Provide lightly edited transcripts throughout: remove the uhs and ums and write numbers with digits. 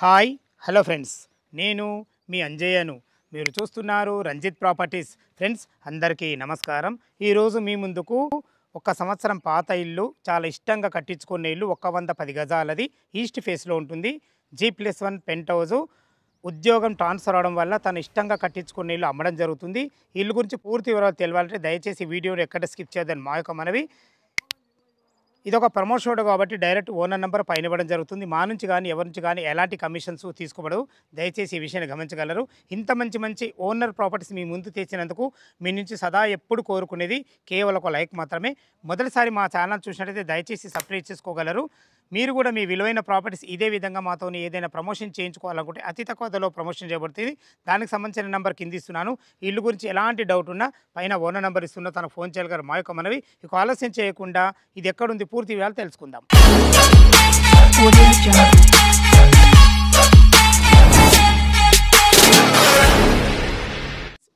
Hi hello friends, నేను మీ అంజయ్యను. మీరు చూస్తున్నారు రంజిత్ ప్రాపర్టీస్. ఫ్రెండ్స్ అందరికీ నమస్కారం. ఈరోజు మీ ముందుకు ఒక సంవత్సరం పాత ఇల్లు, చాలా ఇష్టంగా కట్టించుకునే ఇల్లు, 110 గజాలది, ఈస్ట్ ఫేస్లో ఉంటుంది. G+1 పెంట్ హౌజు. ఉద్యోగం ట్రాన్స్ఫర్ అవడం వల్ల తను ఇష్టంగా కట్టించుకునే ఇల్లు అమ్మడం జరుగుతుంది. ఈ ఇల్లు గురించి పూర్తి వివరాలు తెలవాలంటే దయచేసి వీడియోని ఎక్కడ స్కిప్ చేయదని మా యొక్క మనవి. ఇదొక ప్రమోషన్ కాబట్టి డైరెక్ట్ ఓనర్ నెంబర్ పైన ఇవ్వడం జరుగుతుంది. మా నుంచి కానీ ఎవరి నుంచి కానీ ఎలాంటి కమిషన్స్ తీసుకోబడవు. దయచేసి ఈ విషయాన్ని గమనించగలరు. ఇంత మంచి మంచి ఓనర్ ప్రాపర్టీస్ మీ ముందు తెచ్చినందుకు మీ నుంచి సదా ఎప్పుడు కోరుకునేది కేవలం ఒక లైక్ మాత్రమే. మొదటిసారి మా ఛానల్ చూసినట్లయితే దయచేసి సబ్స్క్రైబ్ చేసుకోగలరు. మీరు కూడా మీ విలువైన ప్రాపర్టీస్ ఇదే విధంగా మాతో ఏదైనా ప్రమోషన్ చేయించుకోవాలనుకుంటే అతి తక్కువ ధరలో ప్రమోషన్ చేయబడుతుంది. దానికి సంబంధించిన నెంబర్ కింద ఇస్తున్నాను. ఇల్లు గురించి ఎలాంటి డౌట్ ఉన్నా పైన ఓనర్ నెంబర్ ఇస్తున్నా, తనకు ఫోన్ చేయగలరు. మా యొక్క మనవి. ఇక ఆలస్యం చేయకుండా ఇది ఎక్కడుంది పూర్తి వివరాలు తెలుసుకుందాం.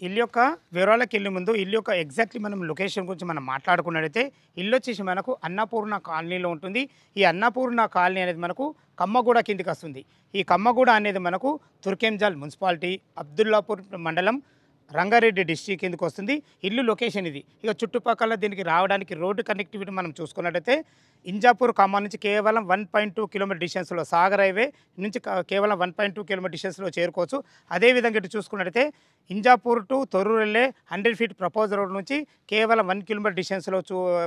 ఇల్లు యొక్క వివరాలకు వెళ్ళే ముందు ఇల్లు యొక్క ఎగ్జాక్ట్లీ మనం లొకేషన్ గురించి మనం మాట్లాడుకున్నట్టయితే ఇల్లు వచ్చేసి మనకు అన్నపూర్ణ కాలనీలో ఉంటుంది. ఈ అన్నపూర్ణ కాలనీ అనేది మనకు కమ్మగూడ కిందికి వస్తుంది. ఈ కమ్మగూడ అనేది మనకు తుర్కెంజాల్ మున్సిపాలిటీ, అబ్దుల్లాపూర్ మండలం, రంగారెడ్డి డిస్ట్రిక్ట్ కిందకి వస్తుంది. ఇల్లు లొకేషన్ ఇది. ఇక చుట్టుపక్కల దీనికి రావడానికి రోడ్డు కనెక్టివిటీ మనం చూసుకున్నట్టయితే ఇంజాపూర్ ఖమ్మం నుంచి కేవలం 1.2 కిలోమీటర్ డిస్టెన్స్లో, సాగర్ హైవే నుంచి కేవలం 1.2 కిలోమీటర్ డిస్టెన్స్లో చేరుకోవచ్చు. అదేవిధంగా ఇటు చూసుకున్నట్టయితే ఇంజాపూర్ టు తొర్రూరు వెళ్ళే 100 ఫీట్ ప్రపోజ్ రోడ్ నుంచి కేవలం 1 కిలోమీటర్ డిస్టెన్స్లో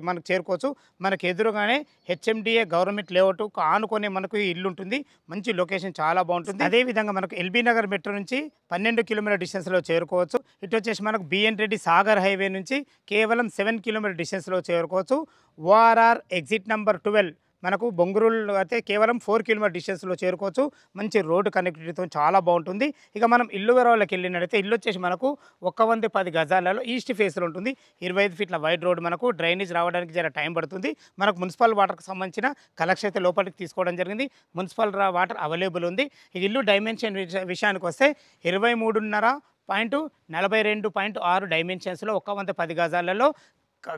మనకు చేరుకోవచ్చు. మనకు ఎదురుగానే హెచ్ఎండిఏ గవర్నమెంట్ లేఅవుట్ ఆనుకొని మనకు ఈ ఇల్లు ఉంటుంది. మంచి లొకేషన్, చాలా బాగుంటుంది. అదేవిధంగా మనకు ఎల్బీ నగర్ మెట్రో నుంచి 12 కిలోమీటర్ డిస్టెన్స్లో చేరుకోవచ్చు. ఇటు వచ్చేసి మనకు బిఎన్ రెడ్డి సాగర్ హైవే నుంచి కేవలం 7 కిలోమీటర్ డిస్టెన్స్లో చేరుకోవచ్చు. ఓఆర్ఆర్ ఎగ్జిట్ నెంబర్ 12 మనకు బొంగురులు అయితే కేవలం 4 కిలోమీటర్ డిస్టెన్స్లో చేరుకోవచ్చు. మంచి రోడ్డు కనెక్టివిటీతో చాలా బాగుంటుంది. ఇక మనం ఇల్లు వివరాలకు వెళ్ళినట్టయితే ఇల్లు వచ్చేసి మనకు 110 గజాలలో ఈస్ట్ ఫేస్లో ఉంటుంది. 25 ఫీట్ల వైడ్ రోడ్, మనకు డ్రైనేజ్ రావడానికి జర టైం పడుతుంది. మనకు మున్సిపల్ వాటర్కి సంబంధించిన కలెక్షన్ అయితే లోపలికి తీసుకోవడం జరిగింది. మున్సిపల్ వాటర్ అవైలబుల్ ఉంది. ఈ ఇల్లు డైమెన్షన్ విషయానికి వస్తే 23.5 డైమెన్షన్స్లో 110 గజాలలో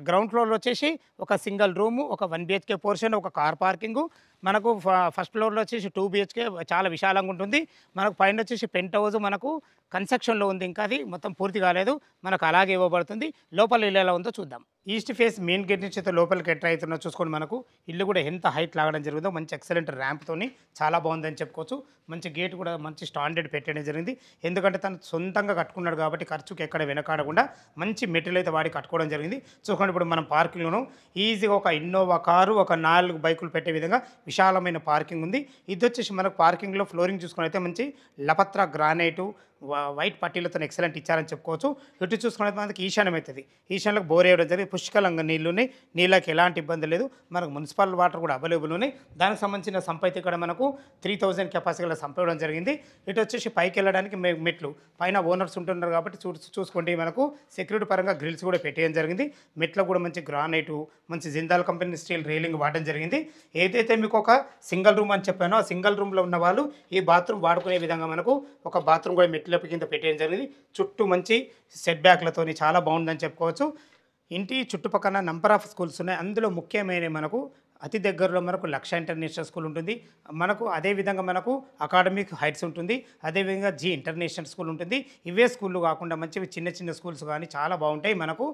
గ్రౌండ్ ఫ్లోర్లో వచ్చేసి ఒక సింగిల్ రూము, ఒక 1 BHK పోర్షన్, ఒక కార్ పార్కింగు. మనకు ఫస్ట్ ఫ్లోర్లో వచ్చేసి 2 BHK చాలా విశాలంగా ఉంటుంది. మనకు పైన వచ్చేసి పెంట్ హౌస్ మనకు కన్స్ట్రక్షన్లో ఉంది, ఇంకా అది మొత్తం పూర్తి కాలేదు. మనకు అలాగే ఇవ్వబడుతుంది. లోపల ఇల్లు ఎలా ఉందో చూద్దాం. ఈస్ట్ ఫేస్ మెయిన్ గేట్ నుంచి అయితే లోపలికి ఎంటర్ అవుతున్నా చూసుకోండి. మనకు ఇల్లు కూడా ఎంత హైట్ లాగడం జరుగుతుందో, మంచి ఎక్సలెంట్ ర్యాంప్తోని చాలా బాగుందని చెప్పుకోవచ్చు. మంచి గేట్ కూడా మంచి స్టాండర్డ్ పెట్టడం జరిగింది. ఎందుకంటే తను సొంతంగా కట్టుకున్నాడు కాబట్టి ఖర్చుకి ఎక్కడ వెనకాడకుండా మంచి మెటీరియల్ అయితే వాడి కట్టుకోవడం జరిగింది. చూసుకోండి, ఇప్పుడు మనం పార్కింగ్లోను ఈజీగా ఒక ఇన్నోవా కారు, ఒక 4 బైకులు పెట్టే విధంగా విశాలమైన పార్కింగ్ ఉంది. ఇది వచ్చేసి మనకు పార్కింగ్లో ఫ్లోరింగ్ చూసుకుని అయితే మంచి లపత్ర గ్రానైటు వైట్ పట్టీలతో ఎక్సలెంట్ ఇచ్చారని చెప్పుకోవచ్చు. ఇటు చూసుకునే మనకి ఈశాన్యం అవుతుంది. ఈశాన్యంలో బోర్ వేయడం జరిగింది. పుష్కలంగా నీళ్ళు ఉన్నాయి. నీళ్ళకి ఎలాంటి ఇబ్బంది లేదు. మనకు మున్సిపల్ వాటర్ కూడా అవైలబుల్ ఉన్నాయి. దానికి సంబంధించిన సంప్ అయితే ఇక్కడ మనకు 3000 కెపాసిటీలో సంప్ ఇవ్వడం జరిగింది. ఇటు వచ్చేసి పైకి వెళ్ళడానికి మెట్లు, పైన ఓనర్స్ ఉంటున్నారు కాబట్టి చూసుకోండి, మనకు సెక్యూరిటీ పరంగా గ్రిల్స్ కూడా పెట్టేయడం జరిగింది. మెట్లో కూడా మంచి గ్రానైటు, మంచి జిందాల్ కంపెనీ స్టీల్ రైలింగ్ వాడడం జరిగింది. ఏదైతే మీకు ఒక సింగిల్ రూమ్ అని చెప్పానో ఆ సింగిల్ రూమ్లో ఉన్న వాళ్ళు ఈ బాత్రూమ్ వాడుకునే విధంగా మనకు ఒక బాత్రూమ్ కూడా మెట్లు కింద పెట్టేయడం జరిగింది. చుట్టూ మంచి సెట్ బ్యాక్లతో చాలా బాగుందని చెప్పుకోవచ్చు. ఇంటి చుట్టుపక్కల నంబర్ ఆఫ్ స్కూల్స్ ఉన్నాయి. అందులో ముఖ్యమైన మనకు అతి దగ్గరలో మనకు లక్ష ఇంటర్నేషనల్ స్కూల్ ఉంటుంది. మనకు అదేవిధంగా మనకు అకాడమిక్ హైట్స్ ఉంటుంది. అదేవిధంగా జీ ఇంటర్నేషనల్ స్కూల్ ఉంటుంది. ఇవే స్కూళ్ళు కాకుండా మంచివి చిన్న చిన్న స్కూల్స్ కానీ చాలా బాగుంటాయి. మనకు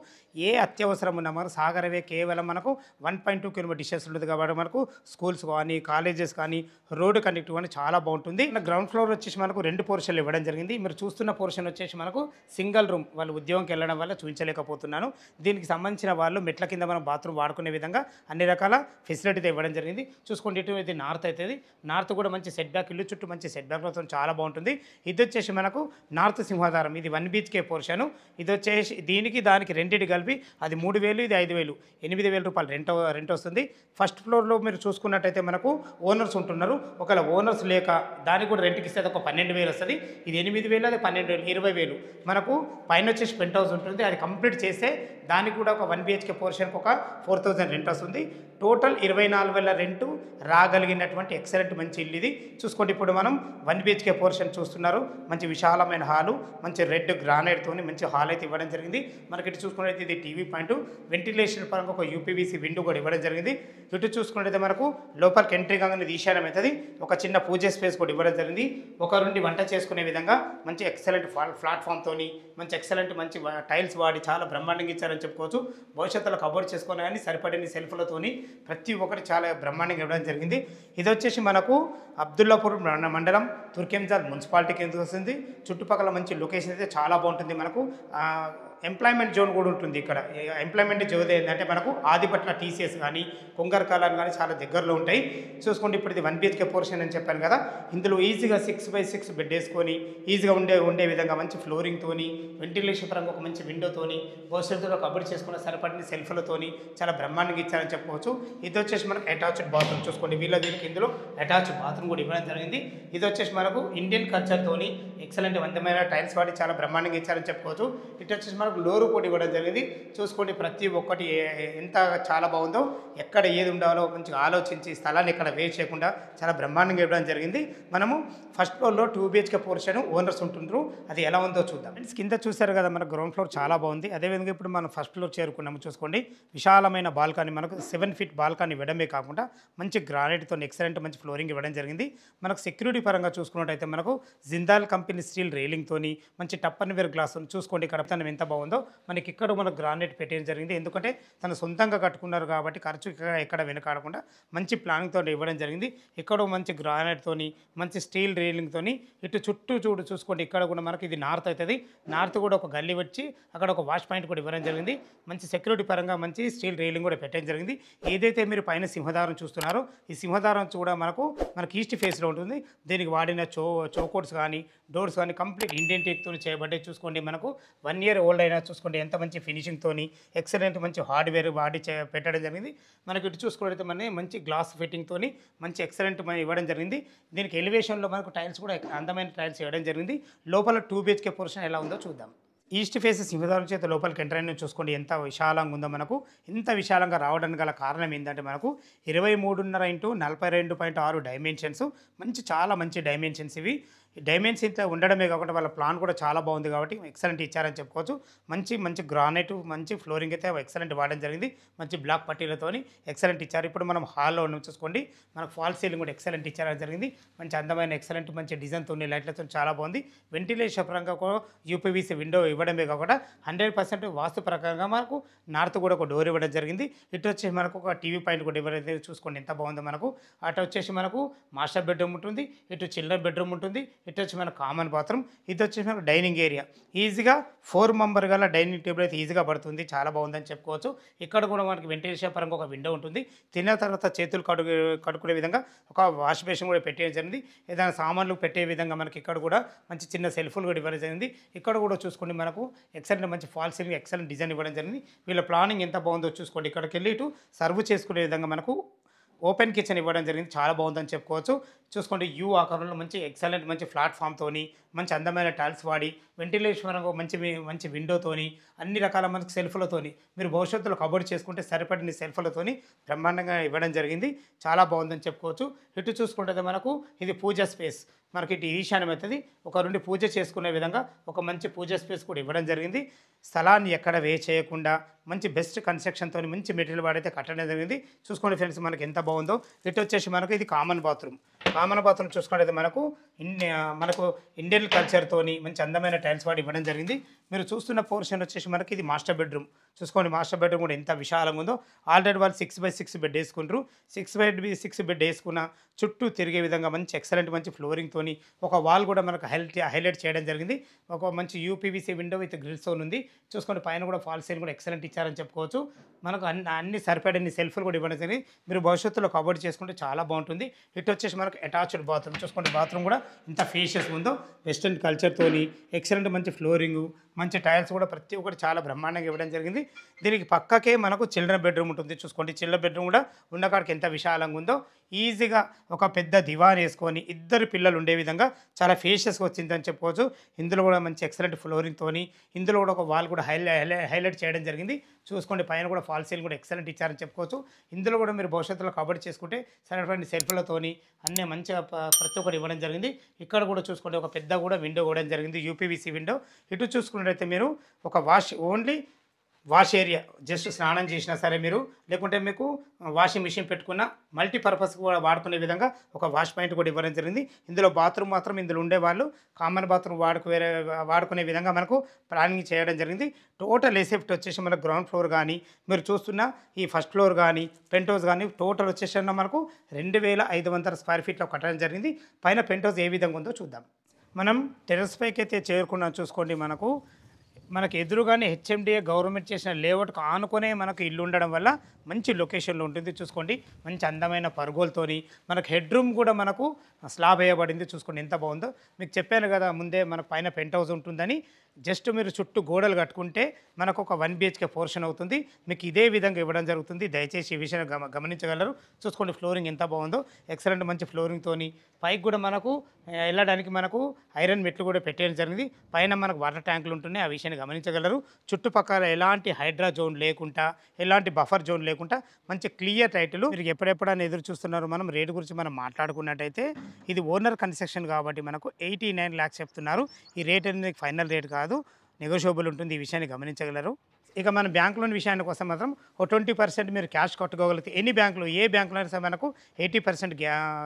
ఏ అత్యవసరం ఉన్నా మనకు సాగరవే కేవలం మనకు 1.2 కిలోమీటర్ డిస్టెన్స్ ఉంటుంది కాబట్టి మనకు స్కూల్స్ కానీ కాలేజెస్ కానీ రోడ్డు కనెక్టివ్ కానీ చాలా బాగుంటుంది. గ్రౌండ్ ఫ్లోర్ వచ్చేసి మనకు 2 పోర్షన్లు ఇవ్వడం జరిగింది. మీరు చూస్తున్న పోర్షన్ వచ్చేసి మనకు సింగిల్ రూమ్. వాళ్ళు ఉద్యోగంకి వెళ్ళడం వల్ల చూపించలేకపోతున్నాను. దీనికి సంబంధించిన వాళ్ళు మెట్ల కింద మనం బాత్రూమ్ వాడుకునే విధంగా అన్ని రకాల ఫెసిలిటీ ఇవ్వడం జరిగింది. చూసుకోండి, ఇటు ఇది నార్త్ అవుతుంది. నార్త్ కూడా మంచి సెట్ బ్యాక్, ఇల్లు చుట్టూ మంచి సెట్ బ్యాక్లతో చాలా బాగుంటుంది. ఇది వచ్చేసి మనకు నార్త్ సింహాధారం. ఇది 1 BHK పోర్షను. ఇది వచ్చేసి దీనికి దానికి రెండింటి కలిపి అది 3000, ఇది 5000, 8000 రూపాయలు రెంట్ వస్తుంది. ఫస్ట్ ఫ్లోర్లో మీరు చూసుకున్నట్టయితే మనకు ఓనర్స్ ఉంటున్నారు. ఒకవేళ ఓనర్స్ లేక దానికి కూడా రెంట్కి ఇస్తే ఒక 12,000 వస్తుంది. ఇది 8,000, అది 12,000, 20,000. మనకు పైన వచ్చేసి పెంట్ హౌస్ ఉంటుంది. అది కంప్లీట్ చేస్తే దానికి కూడా ఒక 1 BHK పోర్షన్కి ఒక 4,000 రెంట్ వస్తుంది. టోటల్ 24,000 రెంటు రాగలిగినటువంటి ఎక్సలెంట్ మంచి ఇల్లు ఇది. చూసుకోండి ఇప్పుడు మనం 1 BHK పోర్షన్ చూస్తున్నారు. మంచి విశాలమైన హాలు, మంచి రెడ్ గ్రానైట్తోని మంచి హాల్ అయితే ఇవ్వడం జరిగింది. మనకి ఇటు చూసుకున్నట్లయితే ఇది టీవీ పాయింట్, వెంటిలేషన్ పరంగా ఒక UPVC విండో కూడా ఇవ్వడం జరిగింది. ఇటు చూసుకున్నట్లయితే మనకు లోపలికి ఎంట్రీ కాగానే ఈశాన్యం అవుతుంది. ఒక చిన్న పూజ స్పేస్ కూడా ఇవ్వడం జరిగింది. ఒక నుండి వంట చేసుకునే విధంగా మంచి ఎక్సలెంట్ ప్లాట్ఫామ్తోని మంచి ఎక్సలెంట్ మంచి టైల్స్ వాడి చాలా బ్రహ్మాండంగా ఇచ్చారని చెప్పుకోవచ్చు. భవిష్యత్తులో కబోర్డ్ చేసుకునే కానీ సరిపడిన సెల్ఫ్లతోని ప్రతి ఒక్కటి చాలా బ్రహ్మాండంగా ఇవ్వడం జరిగింది. ఇది వచ్చేసి మనకు అబ్దుల్లాపూర్ మండలం, తుర్కెంజాద్ మున్సిపాలిటీ కిందకి వస్తుంది. చుట్టుపక్కల మంచి లొకేషన్ అయితే చాలా బాగుంటుంది. మనకు ఎంప్లాయ్మెంట్ జోన్ కూడా ఉంటుంది. ఇక్కడ ఎంప్లాయ్మెంట్ జోన్ ఏంటంటే మనకు ఆదిపట్ల TCS కానీ కొంగరకాలం కానీ చాలా దగ్గరలో ఉంటాయి. చూసుకోండి ఇప్పుడు ఇది 1 BHK పోర్షన్ అని చెప్పాను కదా. ఇందులో ఈజీగా 6x6 బెడ్ వేసుకొని ఈజీగా ఉండే విధంగా మంచి ఫ్లోరింగ్తోని వెంటిలేషన్ పరంగా ఒక మంచి విండోతోని భవిష్యత్తులో కబోర్డ్ చేసుకున్న సరిపడిన సెల్ఫ్లతోని చాలా బ్రహ్మాండంగా ఇచ్చారని చెప్పుకోవచ్చు. ఇది వచ్చేసి మనకు అటాచ్డ్ బాత్రూమ్. చూసుకోండి దీనికి ఇందులో అటాచ్డ్ బాత్రూమ్ కూడా ఇవ్వడం జరిగింది. ఇది వచ్చేసి మనకు ఇండియన్ కల్చర్తోని ఎక్సలెంట్ వంతమైన టైల్స్ వాడి చాలా బ్రహ్మాండంగా ఇచ్చారని చెప్పుకోవచ్చు. ఇటు వచ్చేసి మనకు లోరు కూడా ఇవ్వడం జరిగింది. చూసుకోండి ప్రతి ఒక్కటి ఎంత చాలా బాగుందో, ఎక్కడ ఏది ఉండాలో మంచిగా ఆలోచించి స్థలాన్ని ఎక్కడ వేస్ట్ చేయకుండా చాలా బ్రహ్మాండంగా ఇవ్వడం జరిగింది. మనము ఫస్ట్ ఫ్లోర్లో 2 BHK పోర్షన్ ఓనర్స్ ఉంటుండ్రు. అది ఎలా ఉందో చూద్దాం. కింద చూసారు కదా, మన గ్రౌండ్ ఫ్లోర్ చాలా బాగుంది. అదేవిధంగా ఇప్పుడు మనం ఫస్ట్ ఫ్లోర్ చేరుకున్నాము. చూసుకోండి విశాలమైన బాల్కనీ, మనకు 7 feet బాల్కనీ ఇవ్వడమే కాకుండా మంచి గ్రానైట్తో ఎక్సలెంట్ మంచి ఫ్లోరింగ్ ఇవ్వడం జరిగింది. మనకు సెక్యూరిటీ పరంగా చూసుకున్నట్టయితే మనకు జిందాల్ కంపెనీ స్టీల్ రైలింగ్తోని మంచి టప్పర్వేర్ గ్లాస్ చూసుకోండి. ఇక్కడ ఎంత బాగుందో. మనకి ఇక్కడ మనకు గ్రానైట్ పెట్టడం జరిగింది. ఎందుకంటే తను సొంతంగా కట్టుకున్నారు కాబట్టి ఖర్చు ఎక్కడ వెనకాడకుండా మంచి ప్లానింగ్తో ఇవ్వడం జరిగింది. ఇక్కడ మంచి గ్రానైట్తోని మంచి స్టీల్ రైలింగ్తోని ఇటు చుట్టూ చూసుకోండి. ఇక్కడ కూడా మనకి ఇది నార్త్ అవుతుంది. నార్త్ కూడా ఒక గల్లీ వచ్చి అక్కడ ఒక వాష్ పాయింట్ కూడా ఇవ్వడం జరిగింది. మంచి సెక్యూరిటీ పరంగా మంచి స్టీల్ రైలింగ్ కూడా పెట్టడం జరిగింది. ఏదైతే మీరు పైన సింహదారం చూస్తున్నారో ఈ సింహదారం కూడా మనకి ఈస్ట్ ఫేస్లో ఉంటుంది. దీనికి వాడిన చౌకోట్స్ కానీ డోర్స్ కానీ కంప్లీట్ ఇండియన్ టేక్తో చేయబడ్డాయి. చూసుకోండి మనకు 1 year ఓల్డ్ అయినా చూసుకోండి ఎంత మంచి ఫినిషింగ్తోని ఎక్సలెంట్ మంచి హార్డ్వేర్ వాడి పెట్టడం జరిగింది. మనకి ఇటు చూసుకున్నట్లయితే మంచి గ్లాస్ ఫిట్టింగ్తోని మంచి ఎక్సలెంట్ ఇవ్వడం జరిగింది. దీనికి ఎలివేషన్లో మనకు టైల్స్ కూడా అందమైన టైల్స్ ఇవ్వడం జరిగింది. లోపల 2 BHK పోర్షన్ ఎలా ఉందో చూద్దాం. ఈస్ట్ ఫేస్ సింహదారం చేత లోపలికి ఎంటర్ అయిన చూసుకోండి ఎంత విశాలంగా ఉందో. మనకు ఇంత విశాలంగా రావడానికి గల కారణం ఏంటంటే మనకు 23.5 x 42.6 డైమెన్షన్స్, చాలా మంచి డైమెన్షన్స్ ఇవి. డైమెన్షన్స్ ఇంత ఉండడమే కాకుండా వాళ్ళ ప్లాన్ కూడా చాలా బాగుంది కాబట్టి ఎక్సలెంట్ ఇచ్చారని చెప్పుకోవచ్చు. మంచి గ్రానైట్ మంచి ఫ్లోరింగ్ అయితే ఎక్సలెంట్ వాడడం జరిగింది. మంచి బ్లాక్ పట్టీలతోని ఎక్సలెంట్ ఇచ్చారు. ఇప్పుడు మనం హాల్లో ఉన్నాం. చూసుకోండి మనకు ఫాల్ సీలింగ్ కూడా ఎక్సలెంట్ ఇచ్చారని జరిగింది. మంచి అందమైన ఎక్సలెంట్ మంచి డిజైన్తో లైట్లతో చాలా బాగుంది. వెంటిలేషన్ పరంగా UPVC విండో ఇవ్వడమే కాకుండా 100% వాస్తు ప్రకారంగా మనకు నార్త్ కూడా ఒక డోర్ ఇవ్వడం జరిగింది. ఇటు వచ్చేసి మనకు ఒక టీవీ పాయింట్ కూడా ఇవ్వడం. చూసుకోండి ఎంత బాగుందో. మనకు అటు వచ్చేసి మనకు మాస్టర్ బెడ్రూమ్ ఉంటుంది, ఇటు చిల్డ్రన్ బెడ్రూమ్ ఉంటుంది, ఇటు వచ్చి మనకు కామన్ బాత్రూమ్, ఇది వచ్చేసి మనకు డైనింగ్ ఏరియా. ఈజీగా 4 మెంబర్ గల డైనింగ్ టేబుల్ అయితే ఈజీగా పడుతుంది. చాలా బాగుందని చెప్పుకోవచ్చు. ఇక్కడ కూడా మనకి వెంటిలేషన్ పరంగా ఒక విండో ఉంటుంది. తిన్న తర్వాత చేతులు కడుక్కునే విధంగా ఒక వాష్ బేసిన్ కూడా పెట్టేయడం జరిగింది. ఏదైనా సామాన్లు పెట్టే విధంగా మనకి ఇక్కడ కూడా మంచి చిన్న సెల్ఫ్లు కూడా ఇవ్వడం జరిగింది. ఇక్కడ కూడా చూసుకోండి మనకు ఎక్సలెంట్ మంచి ఫాల్ సీలింగ్ ఎక్సలెంట్ డిజైన్ ఇవ్వడం జరిగింది. వీళ్ళ ప్లానింగ్ ఎంత బాగుందో చూసుకోండి. ఇక్కడికి వెళ్ళి ఇటు సర్వ్ చేసుకునే విధంగా మనకు ఓపెన్ కిచెన్ ఇవ్వడం జరిగింది. చాలా బాగుందని చెప్పుకోవచ్చు. చూసుకోండి ఆకారంలో మంచి ఎక్సలెంట్ మంచి ప్లాట్ఫామ్తోని మంచి అందమైన టైల్స్ వాడి వెంటిలేషన్ మంచి విండోతోని అన్ని రకాల మనకి సెల్ఫ్లతోని మీరు భవిష్యత్తులో కబోర్డ్ చేసుకుంటే సరిపడిన సెల్ఫ్లతోని బ్రహ్మాండంగా ఇవ్వడం జరిగింది. చాలా బాగుందని చెప్పుకోవచ్చు. ఇటు చూసుకుంటే మనకు ఇది పూజ స్పేస్. మనకి ఇటు ఈశాన్యం అవుతుంది. ఒక 2 పూజ చేసుకునే విధంగా ఒక మంచి పూజ స్పేస్ కూడా ఇవ్వడం జరిగింది. స్థలాన్ని ఎక్కడ చేయకుండా మంచి బెస్ట్ కన్స్ట్రక్షన్తో మంచి మెటీరియల్ వాడైతే కట్టడం జరిగింది. చూసుకోండి ఫ్రెండ్స్ మనకి ఎంత బాగుందో. ఇటు వచ్చేసి మనకు ఇది కామన్ బాత్రూమ్ చూసుకుంటే మనకు ఇండియన్ కల్చర్తోని మంచి అందమైన టైల్స్ వాడి ఇవ్వడం జరిగింది. మీరు చూస్తున్న పోర్షన్ వచ్చేసి మనకి ఇది మాస్టర్ బెడ్రూమ్. చూసుకోండి మాస్టర్ బెడ్రూమ్ కూడా ఎంత విశాలంగా ఉందో. ఆల్రెడీ వాళ్ళు 6x6 బెడ్ వేసుకుంటారు. 6x6 బెడ్ వేసుకున్న చుట్టూ తిరిగే విధంగా మంచి ఎక్సలెంట్ మంచి ఫ్లోరింగ్తోని ఒక వాల్ కూడా మనకు హైలైట్ చేయడం జరిగింది. ఒక మంచి UPVC విండో విత్ గ్రిల్స్తో ఉంది. చూసుకోండి పైన కూడా ఫాల్ సీలింగ్ కూడా ఎక్సలెంట్ ఇచ్చారని చెప్పుకోవచ్చు. మనకు అన్ని సరిపడని సెల్ఫ్లు కూడా ఇవ్వడం జరిగింది. మీరు భవిష్యత్తులో కబోర్డ్ చేసుకుంటే చాలా బాగుంటుంది. ఇటు వచ్చేసి మనకు అటాచ్డ్ బాత్రూమ్. చూసుకోండి బాత్రూమ్ కూడా ఇంత ఫేషియస్ ఉందో. వెస్టర్న్ కల్చర్తోని ఎక్సలెంట్ మంచి ఫ్లోరింగు మంచి టైల్స్ కూడా ప్రతి ఒక్కటి చాలా బ్రహ్మాండంగా ఇవ్వడం జరిగింది. దీనికి పక్కకే మనకు చిల్డ్రన్ బెడ్రూమ్ ఉంటుంది. చూసుకోండి చిల్డ్రన్ బెడ్రూమ్ కూడా ఉన్న కాడికి ఎంత విశాలంగా ఉందో. ఈజీగా ఒక పెద్ద దివాన్ వేసుకొని ఇద్దరు పిల్లలు ఉండే విధంగా చాలా ఫేషియస్గా వచ్చిందని చెప్పుకోవచ్చు. ఇందులో కూడా మంచి ఎక్సలెంట్ ఫ్లోరింగ్తోని ఇందులో కూడా ఒక వాల్ కూడా హైలైట్ చేయడం జరిగింది. చూసుకోండి పైన కూడా ఫాల్ సీలింగ్ కూడా ఎక్సలెంట్ ఇచ్చారని చెప్పుకోవచ్చు. ఇందులో కూడా మీరు భవిష్యత్తులో కబడ్డీ చేసుకుంటే సరైనటువంటి సెల్ఫ్లతోని అన్నీ మంచిగా ప్రతి ఒక్కటి ఇవ్వడం జరిగింది. ఇక్కడ కూడా చూసుకోండి ఒక పెద్ద కూడా విండో ఇవ్వడం జరిగింది, యూపీవీసీ విండో. ఇటు చూసుకున్నట్టయితే మీరు ఒక ఓన్లీ వాష్ ఏరియా, జస్ట్ స్నానం చేసినా సరే మీరు, లేకుంటే మీకు వాషింగ్ మిషన్ పెట్టుకున్న మల్టీపర్పస్ కూడా వాడుకునే విధంగా ఒక వాష్ పాయింట్ కూడా ఇవ్వడం జరిగింది. ఇందులో బాత్రూమ్ మాత్రం ఇందులో ఉండేవాళ్ళు కామన్ బాత్రూమ్ వాడుకునే విధంగా మనకు ప్లానింగ్ చేయడం జరిగింది. టోటల్ ఎసెప్ట్ వచ్చేసి మనకు గ్రౌండ్ ఫ్లోర్ కానీ మీరు చూస్తున్న ఈ ఫస్ట్ ఫ్లోర్ కానీ పెంట్ హౌస్ కానీ టోటల్ వచ్చేసి మనకు 2500 స్క్వేర్ ఫీట్లో కట్టడం జరిగింది. పైన పెంట్ హౌస్ ఏ విధంగా ఉందో చూద్దాం. మనం టెర్రస్ పైకి అయితే చేరుకున్నాం. చూసుకోండి మనకు ఎదురుగానే హెచ్ఎండిఏ గవర్నమెంట్ చేసిన లేఅవుట్కి ఆనుకునే మనకు ఇల్లు ఉండడం వల్ల మంచి లొకేషన్లో ఉంటుంది. చూసుకోండి మంచి అందమైన పరుగోలతోని మనకు హెడ్ రూమ్ కూడా మనకు స్లాబ్ వేయబడింది. చూసుకోండి ఎంత బాగుందో. మీకు చెప్పాను కదా ముందే మనకు పైన పెంట్ హౌస్ ఉంటుందని. జస్ట్ మీరు చుట్టూ గోడలు కట్టుకుంటే మనకు ఒక 1 BHK పోర్షన్ అవుతుంది. మీకు ఇదే విధంగా ఇవ్వడం జరుగుతుంది. దయచేసి ఈ విషయాన్ని గమనించగలరు. చూసుకోండి ఫ్లోరింగ్ ఎంత బాగుందో, ఎక్సలెంట్ మంచి ఫ్లోరింగ్తోని. పైకి కూడా మనకు వెళ్ళడానికి మనకు ఐరన్ మెట్లు కూడా పెట్టేయడం జరిగింది. పైన మనకు వాటర్ ట్యాంకులు ఉంటున్నాయి, ఆ విషయాన్ని గమనించగలరు. చుట్టుపక్కల ఎలాంటి హైడ్రా జోన్ లేకుండా, ఎలాంటి బఫర్ జోన్ లేకుండా మంచి క్లియర్ టైటిల్. మీరు ఎప్పుడెప్పుడైనా ఎదురు చూస్తున్నారు. మనం రేటు గురించి మనం మాట్లాడుకున్నట్టయితే ఇది ఓనర్ కన్స్ట్రక్షన్ కాబట్టి మనకు 89 lakhs చెప్తున్నారు. ఈ రేట్ అనేది ఫైనల్ రేట్ కాదు, నెగోషియబుల్ ఉంటుంది. ఈ విషయాన్ని గమనించగలరు. ఇక మన బ్యాంక్ లోన్ విషయానికి వస్తే మాత్రం ఓ 20% మీరు క్యాష్ కట్టుకోగలిగితే ఏ బ్యాంకులో అయినా సరే మనకు 80%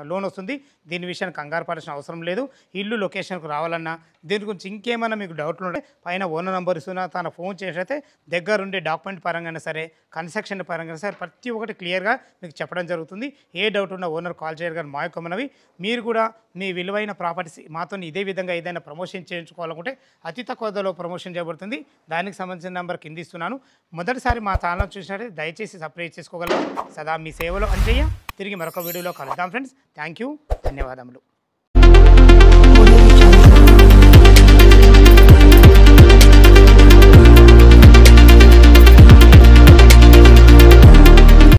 లోన్ వస్తుంది. దీని విషయానికి కంగారు పడాల్సిన అవసరం లేదు. ఇల్లు లొకేషన్కు రావాలన్నా దీని గురించి ఇంకేమైనా మీకు డౌట్లు ఉంటే పైన ఓనర్ నెంబర్ ఇస్తున్నా తన ఫోన్ చేసైతే దగ్గరుండే డాక్యుమెంట్ పరంగా సరే కన్స్ట్రక్షన్ పరంగా సరే ప్రతి ఒక్కటి క్లియర్గా మీకు చెప్పడం జరుగుతుంది. ఏ డౌట్ ఉన్నా ఓనర్ కాల్ చేయగలరు. మా యొక్క మనవి మీరు కూడా మీ విలువైన ప్రాపర్టీస్ మాతో ఇదే విధంగా ఏదైనా ప్రమోషన్ చేయించుకోవాలనుకుంటే అతి తక్కువ ధరలో ప్రమోషన్ చేయబడుతుంది. దానికి సంబంధించిన నెంబర్ కింద ఇస్తున్నాను. మొదటిసారి మా ఛానల్ చూసినట్లయితే దయచేసి సబ్స్క్రైబ్ చేసుకోగలరు. సదా మీ సేవలో అంజయ్య. తిరిగి మరొక వీడియోలో కలుద్దాం ఫ్రెండ్స్. థ్యాంక్ యూ, ధన్యవాదములు.